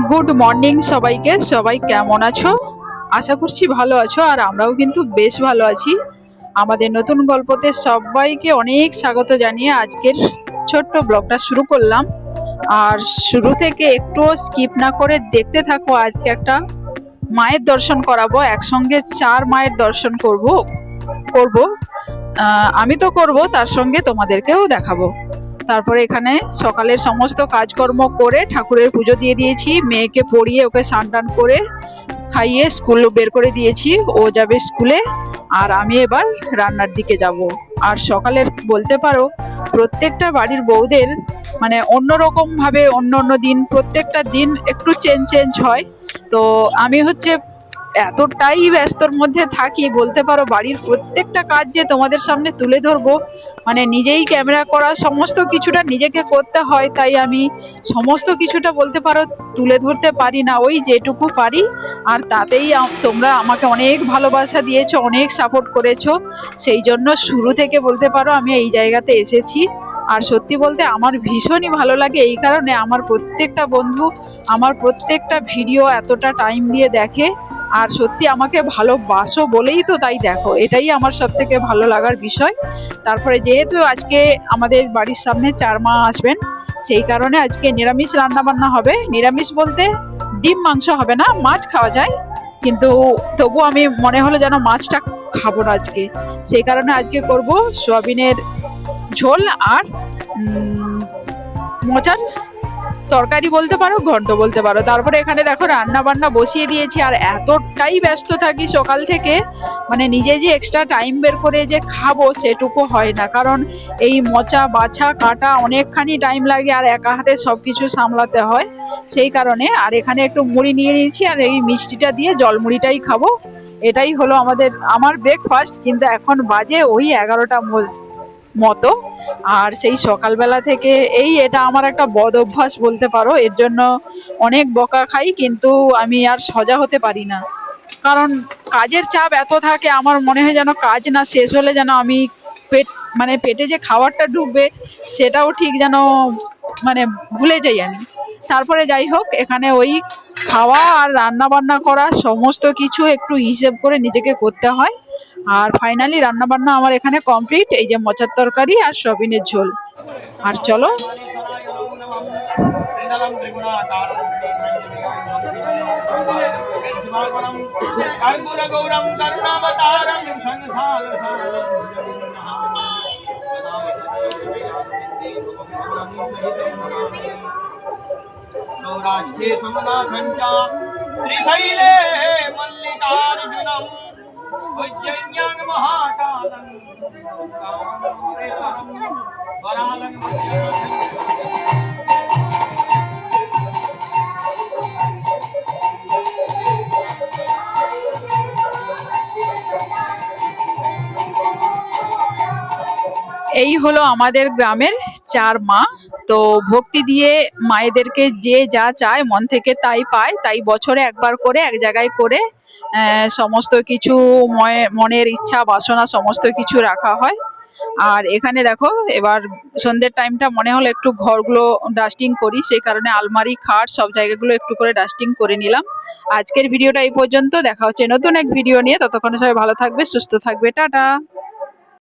Good morning সবাইকে। সবাই কেমন আছো? আশা করছি ভালো আছো, আর আমরাও কিন্তু বেশ ভালো আছি। আমাদের নতুন গল্পতে সবাইকে অনেক স্বাগত জানিয়ে আজকের ছোট্ট ব্লগটা শুরু করলাম। আর শুরু থেকে একটুও স্কিপ না করে দেখতে থাকো। আজকে একটা মায়ের দর্শন করাবো, একসঙ্গে 4 মায়ের দর্শন করব। আমি তো করব, তার সঙ্গে তোমাদেরকেও দেখাবো। তারপরে এখানে সকালের সমস্ত কাজকর্ম করে ঠাকুরের পুজো দিয়ে দিয়েছি, মেয়েকে পড়িয়ে ওকে স্নান টান করে খাইয়ে স্কুল বের করে দিয়েছি, ও যাবে স্কুলে। আর আমি এবার রান্নার দিকে যাব। আর সকালের বলতে পারো প্রত্যেকটা বাড়ির বউদের মানে অন্যরকম ভাবে অন্য অন্য দিন, প্রত্যেকটা দিন একটু চেঞ্জ হয়। তো আমি হচ্ছে এতটাই ব্যস্তর মধ্যে থাকি, বলতে পারো বাড়ির প্রত্যেকটা কাজ যে তোমাদের সামনে তুলে ধরবো, মানে নিজেই ক্যামেরা করা সমস্ত কিছুটা নিজেকে করতে হয়, তাই আমি সমস্ত কিছুটা বলতে পারো তুলে ধরতে পারি না, ওই যেটুকু পারি। আর তাতেই তোমরা আমাকে অনেক ভালোবাসা দিয়েছো, অনেক সাপোর্ট করেছো, সেই জন্য শুরু থেকে বলতে পারো আমি এই জায়গাতে এসেছি। আর সত্যি বলতে আমার ভীষণই ভালো লাগে, এই কারণে আমার প্রত্যেকটা বন্ধু আমার প্রত্যেকটা ভিডিও এতটা টাইম দিয়ে দেখে। আর সত্যি আমাকে ভালোবাসো বলেই তো তাই দেখো, এটাই আমার সব থেকে ভালো লাগার বিষয়। তারপরে যেহেতু আজকে আমাদের বাড়ির সামনে 4 মা আসবেন, সেই কারণে আজকে নিরামিষ রান্না বান্না হবে। নিরামিষ বলতে ডিম মাংস হবে না, মাছ খাওয়া যায়, কিন্তু তবু আমি মনে হলো যেন মাছটা খাবো না আজকে, সেই কারণে আজকে করব সোয়াবিনের ঝোল আর মোচার তরকারি বলতে পারো, ঘন্ট বলতে পারো। তারপরে এখানে দেখো রান্না বান্না বসিয়ে দিয়েছি। আর এতটাই ব্যস্ত থাকি সকাল থেকে, মানে নিজে যে এক্সট্রা টাইম বের করে যে খাবো সেটুকু হয় না, কারণ এই মোচা বাছা কাটা অনেকখানি টাইম লাগে, আর একা হাতে সব কিছু সামলাতে হয়, সেই কারণে। আর এখানে একটু মুড়ি নিয়ে নিয়েছি, আর এই মিষ্টিটা দিয়ে জল মুড়িটাই খাবো। এটাই হলো আমার ব্রেকফাস্ট। কিন্তু এখন বাজে ওই 11টা মতো। আর সেই সকালবেলা থেকে এটা আমার একটা বদ অভ্যাস বলতে পারো, এর জন্য অনেক বকা খাই, কিন্তু আমি আর সজা হতে পারি না, কারণ কাজের চাপ এত থাকে, আমার মনে হয় যেন কাজ না শেষ হলে যেন আমি পেটে যে খাবারটা ঢুকবে সেটাও ঠিক যেন মানে ভুলে যাই আমি। তারপরে যাই হোক, এখানে ওই খাওয়া আর রান্না বান্না করা সমস্ত কিছু একটু হিসেব করে নিজেকে করতে হয়। আর ফাইনালি রান্না বান্না আমার এখানে কমপ্লিট, এই যে মোচার তরকারি আর সয়াবিনের ঝোল। আর চলো सौराष्ट्रे सोमनाथञ्च त्रिशैले मल्लिकार्जुनम् उज्जयिन्यां महाकालं वरालं এই হলো আমাদের গ্রামের 4 মা। তো ভক্তি দিয়ে মায়েদেরকে যে যা চায় মন থেকে তাই পায়, তাই বছরে একবার করে এক জায়গায় করে সমস্ত কিছু মনের ইচ্ছা বাসনা সমস্ত কিছু রাখা হয়। আর এখানে দেখো এবার সন্ধ্যের টাইমটা মনে হলো একটু ঘরগুলো ডাস্টিং করি, সেই কারণে আলমারি খাট সব জায়গাগুলো একটু করে ডাস্টিং করে নিলাম। আজকের ভিডিওটা এই পর্যন্ত, দেখা হচ্ছে নতুন এক ভিডিও নিয়ে। ততক্ষণে সবাই ভালো থাকবে, সুস্থ থাকবে, টাটা।